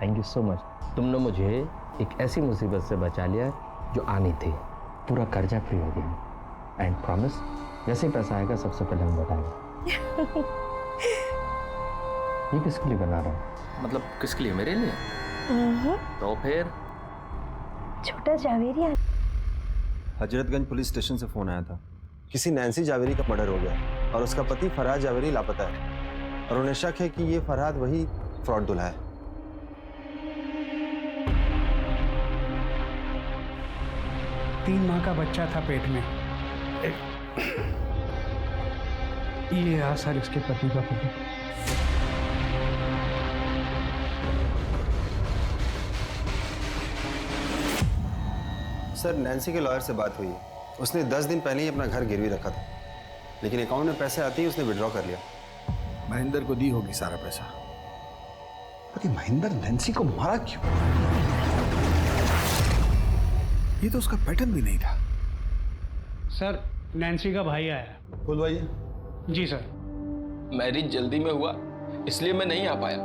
Thank you so much. तुमने मुझे एक ऐसी मुसीबत से बचा लिया जो आनी थी। पूरा कर्जा फ्री हो गया। एंड प्रॉमिस, जैसे ही पैसा आएगा सबसे पहले हम बताएंगे। ये किसके लिए बना रहा हूँ? मतलब किसके लिए? मेरे लिए? तो फिर छोटा जावेरी। हजरतगंज पुलिस स्टेशन से फोन आया था। किसी नैन्सी जावेरी का मर्डर हो गया और उसका पति फरहाद जावेरी लापता है और उन्हें शक है कि ये फरहाद वही फ्रॉड दूल्हा है। तीन माह का बच्चा था पेट में। ये सर इसके पति का फोटो। सर, नैन्सी के लॉयर से बात हुई है। उसने 10 दिन पहले ही अपना घर गिरवी रखा था, लेकिन अकाउंट में पैसे आते ही उसने विड्रॉ कर लिया। महेंद्र को दी होगी सारा पैसा। लेकिन महेंद्र नैन्सी को मारा क्यों? ये तो उसका पैटर्न भी नहीं था। सर, नैन्सी का भाई आया। बोल भाई। जी सर। मैरिज जल्दी में हुआ इसलिए मैं नहीं आ पाया।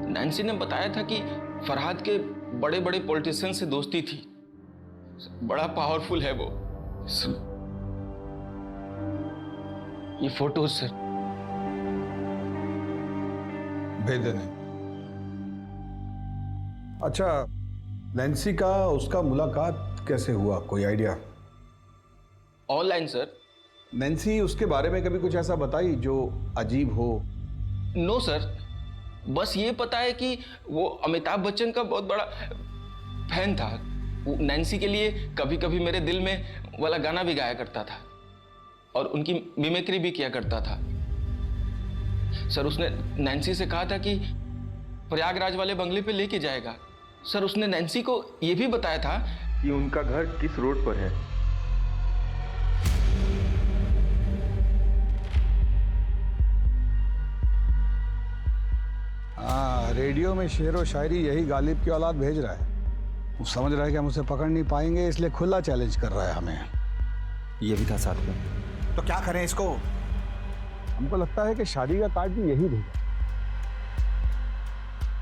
नैन्सी ने बताया था कि फरहाद के बड़े बड़े पॉलिटिशियन से दोस्ती थी। बड़ा पावरफुल है वो। ये फोटोज सर। भेज देने। अच्छा, नैन्सी का उसका मुलाकात कैसे हुआ, कोई आइडिया? Online sir. नैन्सी उसके बारे में कभी कुछ ऐसा बताई जो अजीब हो? नो सर, बस ये पता है कि वो अमिताभ बच्चन का बहुत बड़ा फैन था। वो नैन्सी के लिए कभी कभी मेरे दिल में वाला गाना भी गाया करता था और उनकी मिमिक्री भी किया करता था। सर, उसने नैन्सी से कहा था कि प्रयागराज वाले बंगले पे लेके जाएगा। सर, उसने नैन्सी को यह भी बताया था कि उनका घर किस रोड पर है। हाँ, रेडियो में शेर व शायरी यही गालिब की औलाद भेज रहा है। वो समझ रहा है कि हम उसे पकड़ नहीं पाएंगे, इसलिए खुला चैलेंज कर रहा है हमें। ये भी था साथ में। तो क्या करें इसको? हमको लगता है कि शादी का कार्ड भी यही भेजा।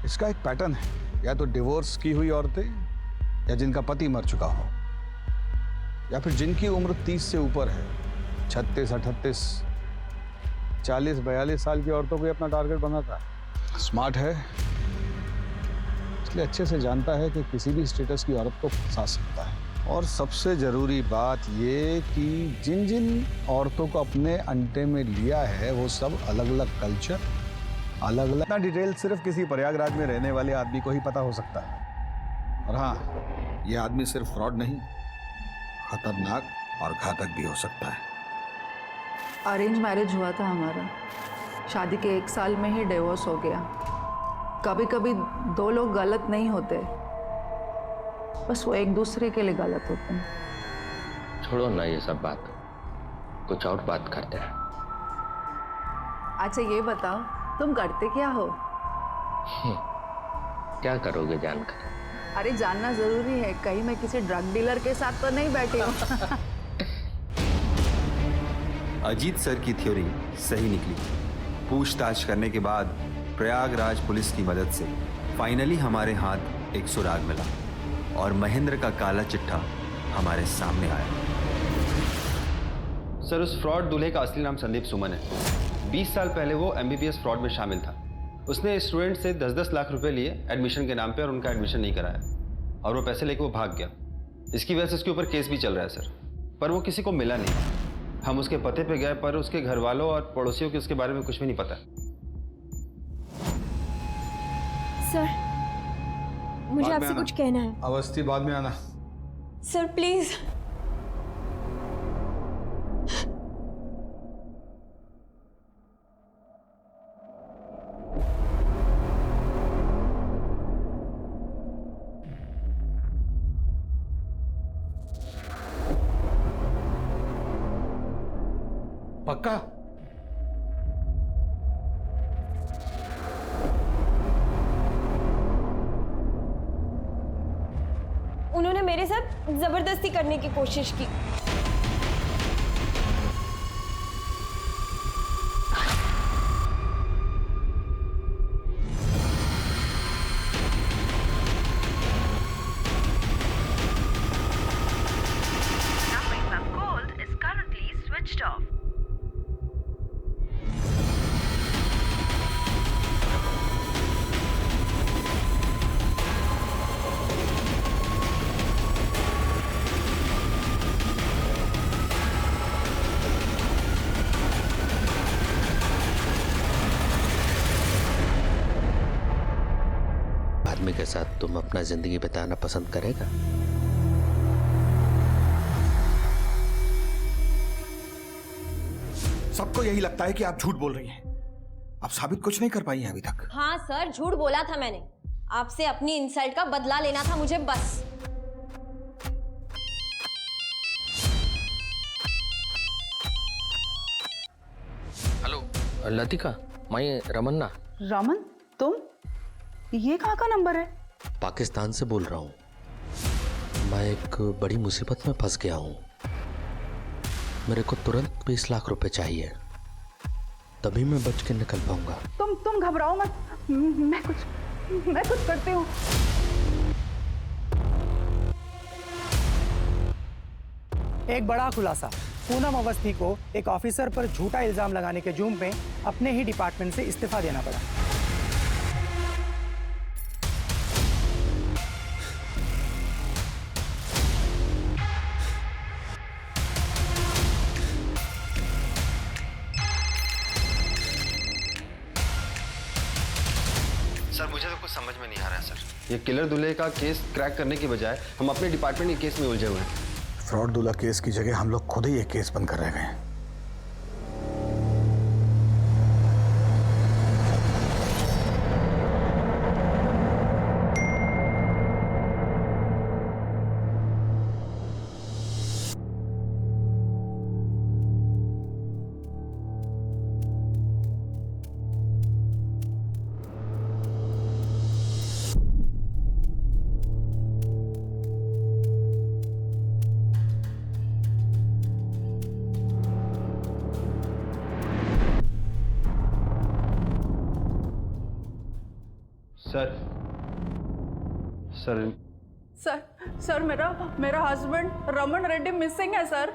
इसका एक पैटर्न है, या तो डिवोर्स की हुई औरतें, या जिनका पति मर चुका हो, या फिर जिनकी उम्र 30 से ऊपर है। 36, 38, 40, 42 साल की औरतों को ही अपना टारगेट बनाता है। स्मार्ट है, इसलिए अच्छे से जानता है कि किसी भी स्टेटस की औरत को फंसा सकता है। और सबसे जरूरी बात ये कि जिन जिन औरतों को अपने अंटे में लिया है वो सब अलग अलग कल्चर, अलग अलग। इतना डिटेल सिर्फ किसी प्रयागराज में रहने वाले आदमी को ही पता हो सकता है। और हाँ, ये आदमी सिर्फ फ्रॉड नहीं, खतरनाक और घातक भी हो सकता है। अरेंज मैरिज हुआ था हमारा। शादी के 1 साल में ही डिवोर्स हो गया। कभी कभी दो लोग गलत नहीं होते, बस वो एक दूसरे के लिए गलत होते हैं। छोड़ो ना ये सब बात, कुछ और बात करते हैं। अच्छा ये बताओ, तुम करते क्या हो? क्या करोगे जानकर? अरे जानना जरूरी है, कहीं मैं किसी ड्रग डीलर के साथ तो नहीं बैठी हूँ। अजीत सर की थ्योरी सही निकली। पूछताछ करने के बाद प्रयागराज पुलिस की मदद से फाइनली हमारे हाथ एक सुराग मिला और महेंद्र का काला चिट्ठा हमारे सामने आया। सर, उस फ्रॉड दूल्हे का असली नाम संदीप सुमन है। 20 साल पहले वो MBBS फ्रॉड में शामिल था। उसने स्टूडेंट से 10-10 लाख रुपए लिए एडमिशन के नाम पे और उनका एडमिशन नहीं कराया और वो पैसे लेके वो भाग गया। इसकी वजह से उसके ऊपर केस भी चल रहा है सर, पर वो किसी को मिला नहीं। हम उसके पते पे गए पर उसके घर वालों और पड़ोसियों को उसके बारे में कुछ भी नहीं पता। सर, मुझे आपसे कुछ कहना है। अवस्थी, बाद में आना। Sir please. पक्का? उन्होंने मेरे साथ जबरदस्ती करने की कोशिश की। आदमी के साथ तुम अपना जिंदगी बिताना पसंद करेगा? सबको यही लगता है कि आप झूठ बोल रही हैं। आप साबित कुछ नहीं कर पाई हैं अभी तक। हाँ सर, झूठ बोला था मैंने। आपसे अपनी इंसल्ट का बदला लेना था मुझे बस। हेलो लतिका, मैं रमन्ना। रमन, तुम? ये कहाँ का नंबर है? पाकिस्तान से बोल रहा हूँ। मैं एक बड़ी मुसीबत में फंस गया हूँ। मेरे को तुरंत 20 लाख रुपए चाहिए, तभी मैं बच के निकल पाऊंगा। तुम घबराओ मत, मैं कुछ करती हूँ। एक बड़ा खुलासा। पूनम अवस्थी को एक ऑफिसर पर झूठा इल्जाम लगाने के जुर्म में अपने ही डिपार्टमेंट से इस्तीफा देना पड़ा। सर मुझे तो कुछ समझ में नहीं आ रहा है सर। ये किलर दूल्हे का केस क्रैक करने की बजाय हम अपने डिपार्टमेंट के केस में उलझे हुए हैं। फ्रॉड दूल्हा केस की जगह हम लोग खुद ही एक केस बंद कर रह गए हैं। सर मेरा हस्बैंड रमन रेड्डी मिसिंग है सर।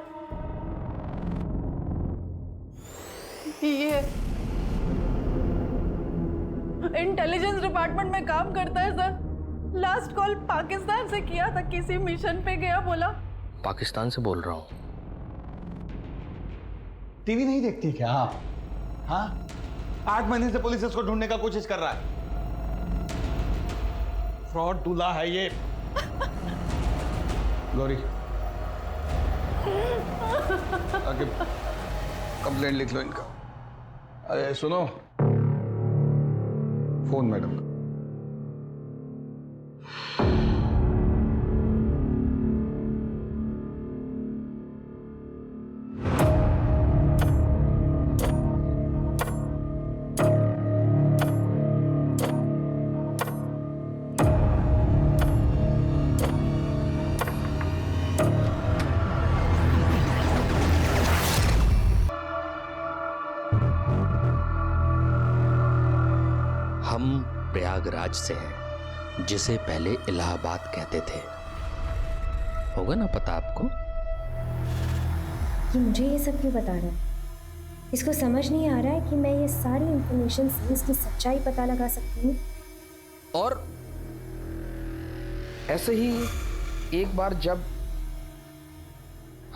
ये इंटेलिजेंस डिपार्टमेंट में काम करता है सर। लास्ट कॉल पाकिस्तान से किया था, किसी मिशन पे गया बोला। पाकिस्तान से बोल रहा हूँ। टीवी नहीं देखती क्या आप? हाँ, 8 महीने से पुलिस इसको ढूंढने का कोशिश कर रहा है। फ्रॉड दूल्हा है ये। गौरी, आगे कंप्लेंट लिख लो इनका। अरे सुनो, फोन मैडम का। हम प्रयागराज से हैं, जिसे पहले इलाहाबाद कहते थे। होगा ना पता आपको? ये मुझे ये सब क्यों बता रहा है? इसको समझ नहीं आ रहा है कि मैं ये सारी इंफॉर्मेशन से इसकी सच्चाई पता लगा सकती हूँ। और ऐसे ही एक बार जब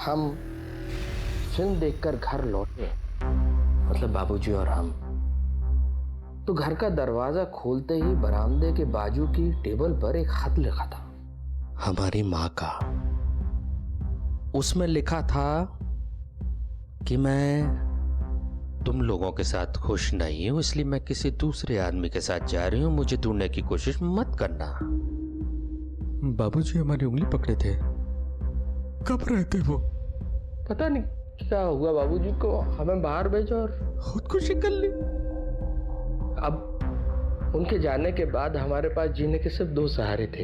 हम फिल्म देखकर घर लौटे, मतलब बाबूजी और हम, तो घर का दरवाजा खोलते ही बरामदे के बाजू की टेबल पर एक खत लिखा था, हमारी माँ का। उसमें लिखा था कि मैं तुम लोगों के साथ खुश नहीं हूं, इसलिए मैं किसी दूसरे आदमी के साथ जा रही हूं, मुझे ढूंढने की कोशिश मत करना। बाबूजी हमारी उंगली पकड़े थे। कब रहते वो? पता नहीं क्या हुआ बाबूजी को, हमें बाहर भेजा और खुदकुशी कर ली। अब उनके जाने के बाद हमारे पास जीने के सिर्फ 2 सहारे थे,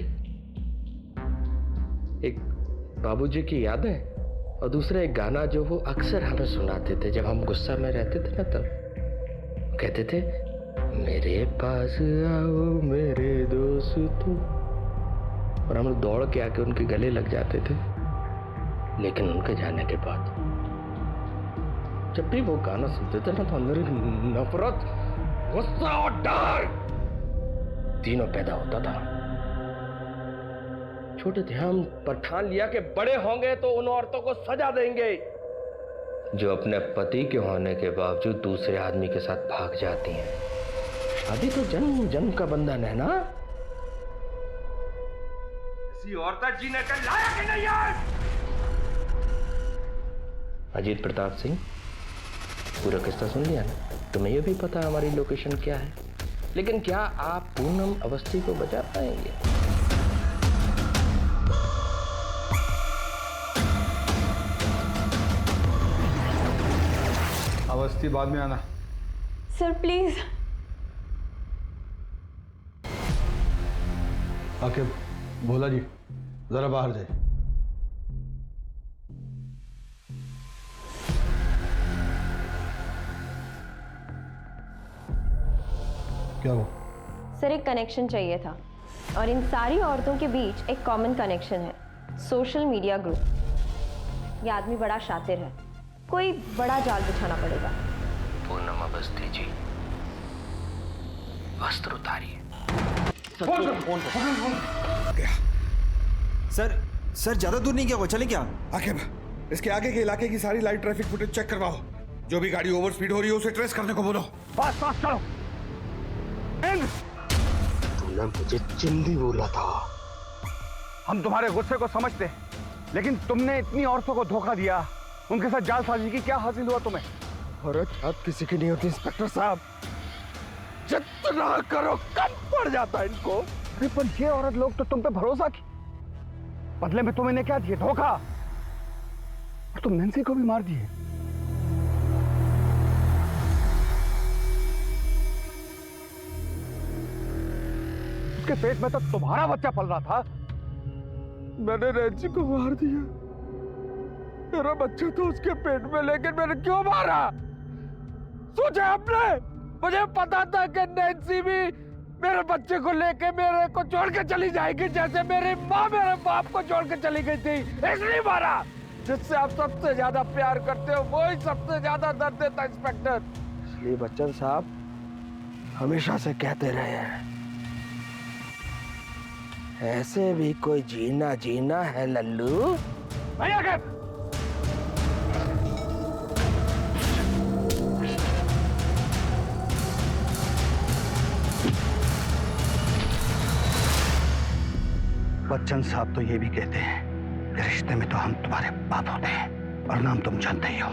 एक बाबूजी की यादें और दूसरा एक गाना जो वो अक्सर हमें सुनाते थे जब हम गुस्सा में रहते थे ना। तब कहते थे, मेरे पास आओ मेरे दोस्तों, और हम दौड़ के आके उनके गले लग जाते थे। लेकिन उनके जाने के बाद जब भी वो गाना सुनते थे ना, तो अंदर नफरत, गुस्सा और डर तीनों पैदा होता था। छोटे थे हम, पर ठान लिया कि बड़े होंगे तो उन औरतों को सजा देंगे जो अपने पति के होने के बावजूद दूसरे आदमी के साथ भाग जाती हैं। शादी तो जन्म जन्म का बंधन है ना, किसी और का जीने के लायक ही नहीं है। अजीत प्रताप सिंह, पूरा किस्सा सुन लिया ना? तुम्हें ये भी पता है हमारी लोकेशन क्या है, लेकिन क्या आप पूनम अवस्थी को बचा पाएंगे? अवस्थी बाद में आना। Sir please. आके भोला जी जरा बाहर जाए। क्या हो? सर एक कनेक्शन चाहिए था, और इन सारी औरतों के बीच एक कॉमन कनेक्शन है, सोशल मीडिया ग्रुप। ये आदमी बड़ा शातिर है, कोई बड़ा जाल बिछाना पड़ेगा। पूनम अवस्थी जी, वस्त्र उतारिए। सर ज्यादा दूर नहीं गया वो, चले क्या? आकिब, इसके आगे के इलाके की सारी लाइव ट्रैफिक फुटेज चेक करवाओ। जो भी गाड़ी ओवर स्पीड हो रही है उसे ट्रेस करने को बोलो। पास करो। तूने मुझे चिंदी बोला था। हम तुम्हारे गुस्से को समझते, लेकिन तुमने इतनी औरतों को धोखा दिया, उनके साथ जालसाजी की, क्या हासिल हुआ तुम्हें? औरत आप किसी की नहीं होती इंस्पेक्टर साहब। जितना करो कम पड़ जाता है इनको। अरे पर ये औरत लोग तो तुम पे भरोसा की, बदले में तुम इन्हें क्या दिए? धोखा। और तुम नैन्सी को भी मार दिए। उसके पेट में तो तुम्हारा बच्चा पल रहा था। मैंने नैन्सी को मार दिया। मेरा बच्चा तो उसके पेट में, लेकिन मैंने क्यों मारा? सोचा आपने? मुझे पता था कि नैन्सी भी मेरे बच्चे को लेके मेरे को छोड़ के चली जाएगी, जैसे मेरी माँ मेरे बाप को छोड़ के चली गई थी। इसलिए मारा। जिससे आप सबसे ज्यादा प्यार करते हो वही सबसे ज्यादा दर्द देता इंस्पेक्टर। इसलिए बच्चन साहब हमेशा से कहते रहे हैं, ऐसे भी कोई जीना जीना है लल्लू। भैया के बच्चन साहब तो ये भी कहते हैं कि रिश्ते में तो हम तुम्हारे बाप होते हैं, और नाम तुम जानते ही हो।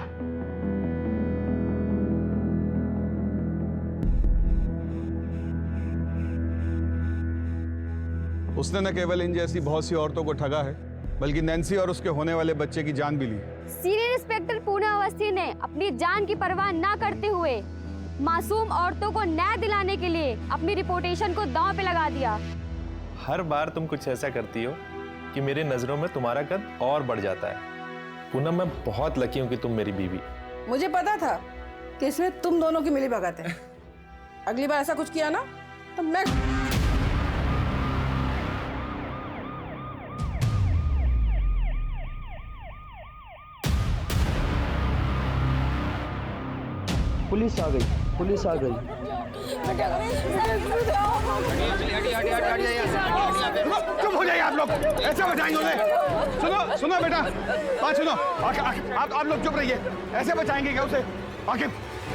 उसने न केवल इन जैसी बहुत सी औरतों को ठगा है, बल्कि नैन्सी और उसके होने वाले बच्चे की जान भी ली। सीनियर इंस्पेक्टर पूनम अवस्थी ने अपनी जान की परवाह ना करते हुए मासूम औरतों को न्याय दिलाने के लिए अपनी रिपुटेशन को दांव पे लगा दिया। हर बार तुम कुछ ऐसा करती हो कि मेरी नजरों में तुम्हारा कद और बढ़ जाता है। पूनम, मैं बहुत लकी हूँ कि तुम मेरी बीवी। मुझे पता था कि इसमें तुम दोनों की मिली भगत है। अगली बार ऐसा कुछ किया ना तो मैं पुलिस आ गई, पुलिस आ गई। चुप हो जाइए आप लोग, ऐसे बचाएंगे उन्हें। सुनो सुनो बेटा, बात सुनो। आप लोग चुप रहिए। ऐसे बचाएंगे क्या उसे? आखिर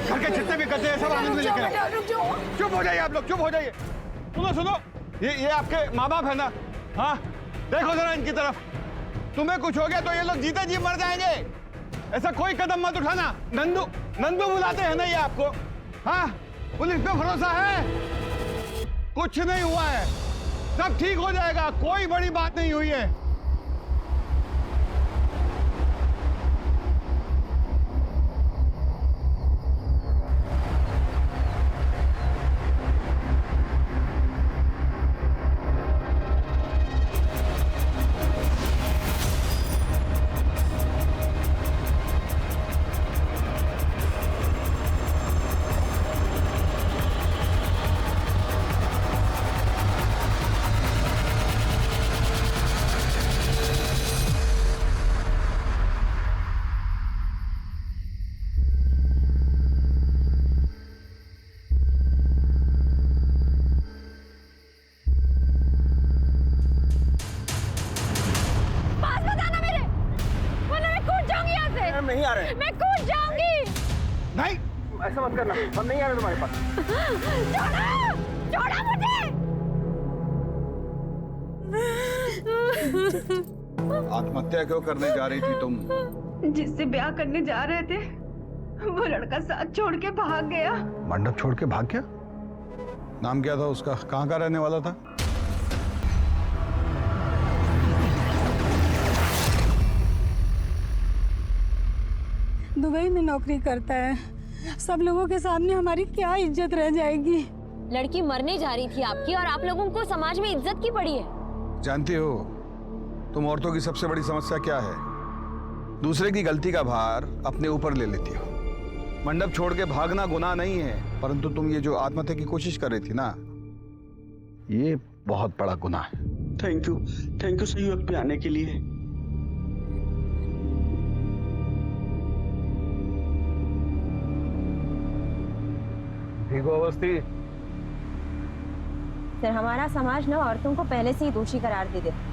घर के जितने भी करते हैं सब आनंद में लेकर। चुप हो जाइए आप लोग, चुप हो जाइए। सुनो सुनो, ये आपके माँ बाप है ना? हाँ, देखो जरा इनकी तरफ। तुम्हें कुछ हो गया तो ये लोग जीते जी मर जाएंगे। ऐसा कोई कदम मत उठाना। नंदू बुलाते हैं ना ये आपको? हाँ, पुलिस पे भरोसा है? कुछ नहीं हुआ है, सब ठीक हो जाएगा, कोई बड़ी बात नहीं हुई है। नहीं आ रहे। मैं कूद जाऊंगी। नहीं, ऐसा मत करना, हम नहीं आ रहे तुम्हारे पास। छोड़ो, छोड़ो मुझे। आत्महत्या क्यों करने जा रही थी तुम? जिससे ब्याह करने जा रहे थे वो लड़का साथ छोड़ के भाग गया। मंडप छोड़ के भाग गया? नाम क्या था उसका? कहाँ का रहने वाला था? दुबई में नौकरी करता है। सब लोगों के सामने हमारी क्या इज्जत रह जाएगी। लड़की मरने जा रही थी आपकी और आप लोगों को समाज में इज्जत की पड़ी है। जानती हो तुम औरतों की सबसे बड़ी समस्या क्या है? दूसरे की गलती का भार अपने ऊपर ले लेती हो। मंडप छोड़ के भागना गुनाह नहीं है, परंतु तुम ये जो आत्महत्या की कोशिश कर रही थी ना, ये बहुत बड़ा गुनाह है। थैंक यू सही वक्त पे आने के लिए। ठीक हो अवस्थी? सर, हमारा समाज ना औरतों को पहले से ही दोषी करार दे देता है।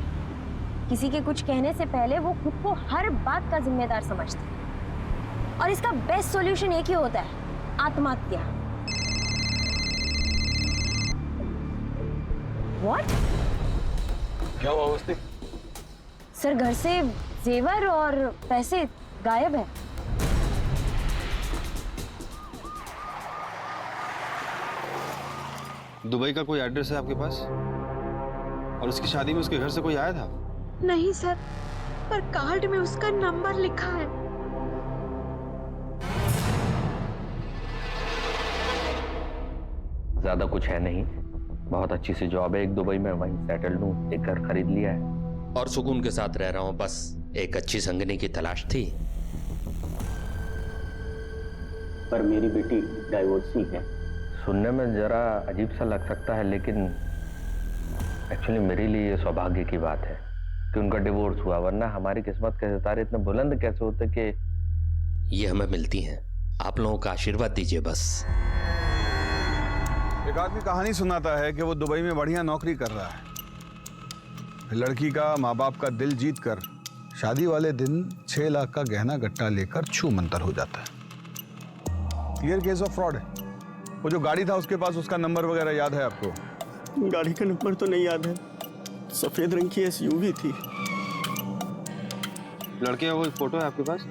किसी के कुछ कहने से पहले वो खुद को हर बात का जिम्मेदार समझते हैं और इसका बेस्ट सॉल्यूशन एक ही होता है, आत्महत्या। What? क्या हुआ अवस्थी? सर, घर से जेवर और पैसे गायब है। दुबई का कोई एड्रेस है आपके पास? और उसकी शादी में उसके घर से कोई आया था? नहीं सर, पर कार्ड में उसका नंबर लिखा है। ज्यादा कुछ है नहीं, बहुत अच्छी सी जॉब है एक दुबई में, वहीं सेटल हूँ, एक घर खरीद लिया है और सुकून के साथ रह रहा हूँ। बस एक अच्छी संगनी की तलाश थी। पर मेरी बेटी डाइवोर्सी है। सुनने में जरा अजीब सा लग सकता है, लेकिन एक्चुअली मेरे लिए ये सौभाग्य की बात है कि उनका डिवोर्स हुआ, वरना हमारी किस्मत के सितारे इतने बुलंद कैसे होते कि ये हमें मिलती हैं। आप लोगों का आशीर्वाद दीजिए बस। एक आदमी कहानी सुनाता है कि वो दुबई में बढ़िया नौकरी कर रहा है। लड़की का माँ बाप का दिल जीत कर शादी वाले दिन 6 लाख का गहना गट्टा लेकर छू मंतर हो जाता है। क्लियर केस ऑफ फ्रॉड है। वो जो गाड़ी था उसके पास, उसका नंबर वगैरह याद है आपको? गाड़ी का नंबर तो नहीं याद है, सफेद रंग की एसयूवी थी। लड़के का कोई फोटो है आपके पास?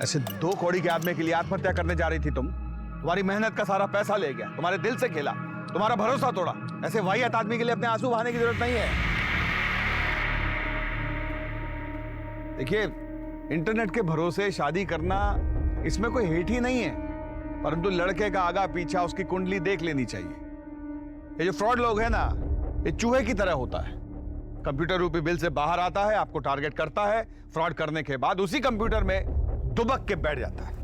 ऐसे 2 कौड़ी के आदमी के लिए आत्महत्या करने जा रही थी तुम? तुम्हारी मेहनत का सारा पैसा ले गया, तुम्हारे दिल से खेला, तुम्हारा भरोसा तोड़ा। ऐसे वाहियात आदमी के लिए अपने आंसू बहाने की जरूरत नहीं है। देखिए, इंटरनेट के भरोसे शादी करना, इसमें कोई हेट ही नहीं है, परंतु लड़के का आगा पीछा, उसकी कुंडली देख लेनी चाहिए। ये जो फ्रॉड लोग हैं ना, ये चूहे की तरह होता है। कंप्यूटर रूपी बिल से बाहर आता है, आपको टारगेट करता है, फ्रॉड करने के बाद उसी कंप्यूटर में दुबक के बैठ जाता है।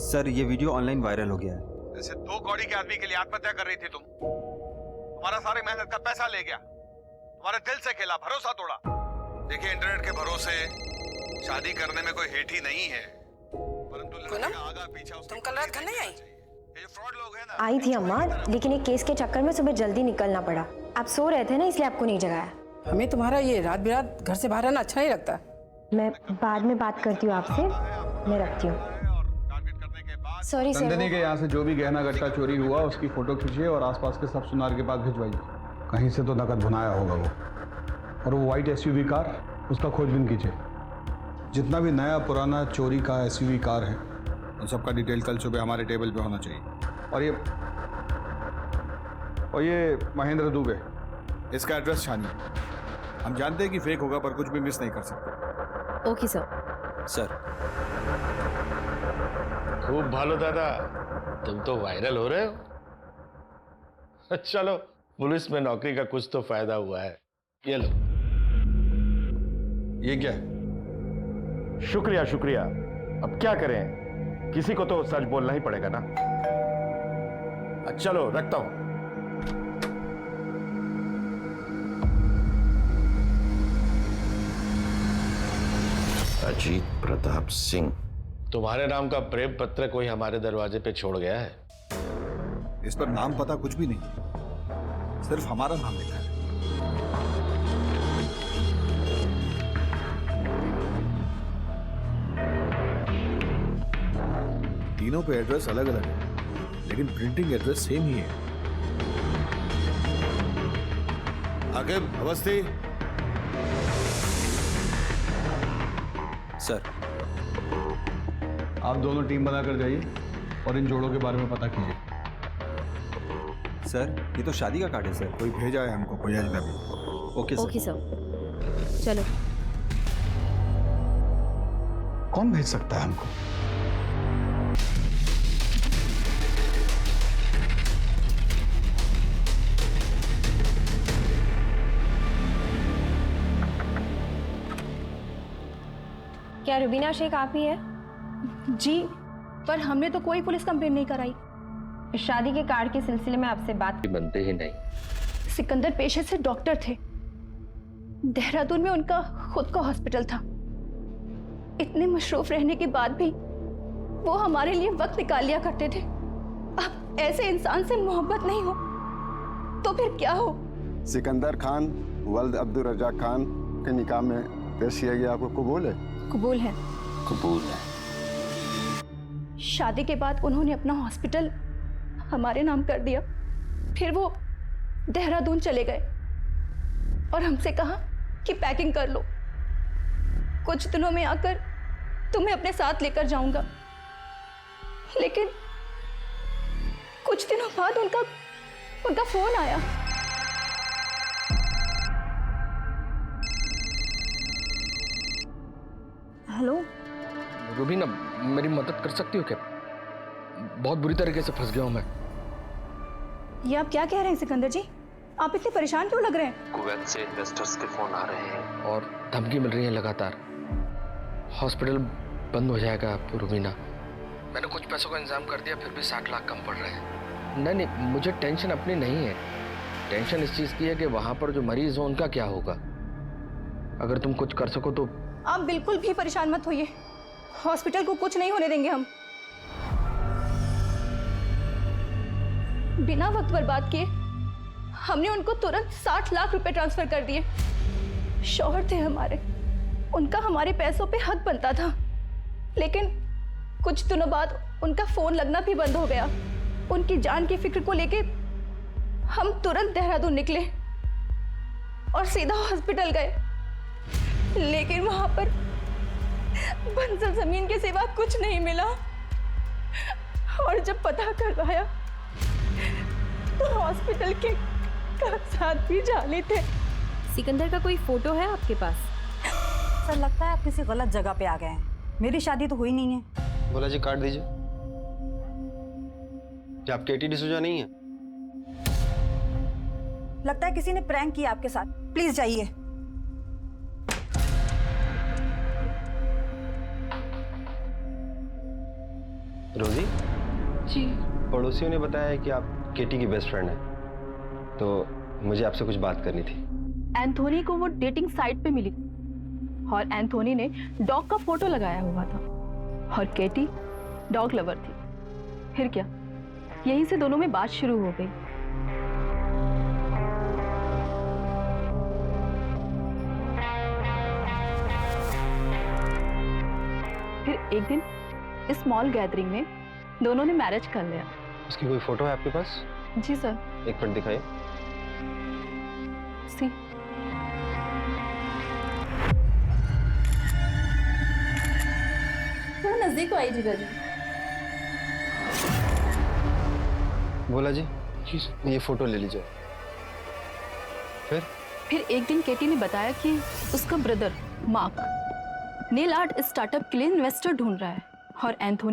सर, ये वीडियो ऑनलाइन वायरल हो गया है। ऐसे 2 कौड़ी के आदमी के लिए आत्महत्या कर रही थी तुम? तुम्हारा सारी मेहनत का पैसा ले गया, तुम्हारे दिल से खेला, भरोसा तोड़ा। देखिए, इंटरनेट के भरोसे शादी करने में कोई हेट ही नहीं है, परंतु लड़के का आगा पीछा, तुम कल रात घर नहीं आई? ये जो फ्रॉड लोग हैं ना। आई थी अम्मा, लेकिन एक केस के चक्कर में सुबह जल्दी निकलना पड़ा। आप सो रहे थे ना, इसलिए आपको नहीं जगाया। हमें तुम्हारा ये रात बिरात घर से बाहर रहना अच्छा नहीं लगता। मैं बाद में बात करती हूँ आपसे, मैं रखती हूँ। Sorry sir. नंदिनी के यहाँ से जो भी गहना गट्टा चोरी हुआ उसकी फोटो खींचिए और आसपास के सब सुनार के पास भिजवाइए। कहीं से तो नकद भुनाया होगा वो। और वो वाइट एसयूवी कार, उसका खोजबीन कीजिए। जितना भी नया पुराना चोरी का एसयूवी कार है, उन सबका डिटेल कल सुबह हमारे टेबल पे होना चाहिए। और ये महेंद्र दुबे, इसका एड्रेस छानिए। हम जानते हैं कि फेक होगा, पर कुछ भी मिस नहीं कर सकते। Okay sir. सर, खूब भालो दादा, तुम तो वायरल हो रहे हो। चलो, पुलिस में नौकरी का कुछ तो फायदा हुआ है। ये लो। ये क्या है? शुक्रिया शुक्रिया। अब क्या करें, किसी को तो सच बोलना ही पड़ेगा ना। चलो, रखता हूं। अजीत प्रताप सिंह, तुम्हारे नाम का प्रेम पत्र कोई हमारे दरवाजे पे छोड़ गया है। इस पर नाम पता कुछ भी नहीं, सिर्फ हमारा नाम लिखा है। तीनों पे एड्रेस अलग अलग है, लेकिन प्रिंटिंग एड्रेस सेम ही है। आकिब, अवस्थी। सर, आप दोनों टीम बनाकर जाइए और इन जोड़ों के बारे में पता कीजिए। सर, ये तो शादी का कार्ड है सर। कोई भेजा है हमको, कोई अजनबी। Okay sir. ओके सर, चलो। कौन भेज सकता है हमको? क्या रुबीना शेख आप ही है? जी, पर हमने तो कोई पुलिस कंप्लेंट नहीं कराई। शादी के कार्ड के सिलसिले में आपसे बात बनते ही नहीं। सिकंदर पेशे से डॉक्टर थे। देहरादून में उनका खुद का हॉस्पिटल था। इतने मशरूफ रहने के बाद भी वो हमारे लिए वक्त निकाल लिया करते थे। अब ऐसे इंसान से मोहब्बत नहीं हो तो फिर क्या हो? सिकंदर खान वल्द अब्दुल रजाक खान के निकाह में पेश किया गया, आपको कबूल है? कबूल है। कबूल है। शादी के बाद उन्होंने अपना हॉस्पिटल हमारे नाम कर दिया। फिर वो देहरादून चले गए और हमसे कहा कि पैकिंग कर लो, कुछ दिनों में आकर तुम्हें अपने साथ लेकर जाऊंगा। लेकिन कुछ दिनों बाद उनका फोन आया। हेलो रुबीना, मेरी मदद कर सकती हो क्या? बहुत बुरी तरीके से फंस गया हूं मैं। ये आप क्या कह रहे हैं सिकंदर जी? आप इतने परेशान क्यों लग रहे हैं? कुवैत से इन्वेस्टर्स के फोन आ रहे हैं और धमकी मिल रही है लगातार। हॉस्पिटल बंद हो जाएगा रुबीना। मैंने कुछ पैसों का इंतजाम कर दिया, फिर भी 60 लाख कम पड़ रहे हैं। नहीं, मुझे टेंशन अपनी नहीं है। टेंशन इस चीज की है कि वहां पर जो मरीज हो उनका क्या होगा। अगर तुम कुछ कर सको तो। आप बिल्कुल भी परेशान मत होइए, हॉस्पिटल को कुछ नहीं होने देंगे हम। बिना वक्त बर्बाद किए हमने उनको तुरंत 60 लाख रुपए ट्रांसफर कर दिए। शौहर थे हमारे, उनका हमारे पैसों पे हक बनता था। लेकिन कुछ दिनों बाद उनका फोन लगना भी बंद हो गया। उनकी जान की फिक्र को लेके हम तुरंत देहरादून निकले और सीधा हॉस्पिटल गए। लेकिन वहां पर बंजर जमीन के सिवा कुछ नहीं मिला। और जब पता करवाया तो हॉस्पिटल के कागजात भी जाली थे। सिकंदर का कोई फोटो है आपके पास? सर, लगता है आप किसी गलत जगह पे आ गए हैं। मेरी शादी तो हुई नहीं है। बोला जी, कार्ड दीजिए। क्या आप केटी डिसूजा नहीं है? लगता है किसी ने प्रैंक किया आपके साथ। प्लीज जाइए। रोजी जी, पड़ोसियों ने बताया कि आप केटी की बेस्ट फ्रेंड है, तो मुझे आपसे कुछ बात करनी थी। एंथोनी को वो डेटिंग साइट पे मिली और एंथोनी ने डॉग का फोटो लगाया हुआ था और केटी डॉग लवर थी। फिर क्या, यहीं से दोनों में बात शुरू हो गई। फिर एक दिन इस स्मॉल गैदरिंग में दोनों ने मैरिज कर लिया। उसकी कोई फोटो है आपके पास? जी सर। एक मिनट दिखाइए। सी, थोड़ा नजदीक को आई जीजा जी। बोला जी, ये फोटो ले लीजिए। फिर एक दिन केटी ने बताया कि उसका brother mark nail art startup के लिए इन्वेस्टर ढूंढ रहा है और एंथोनी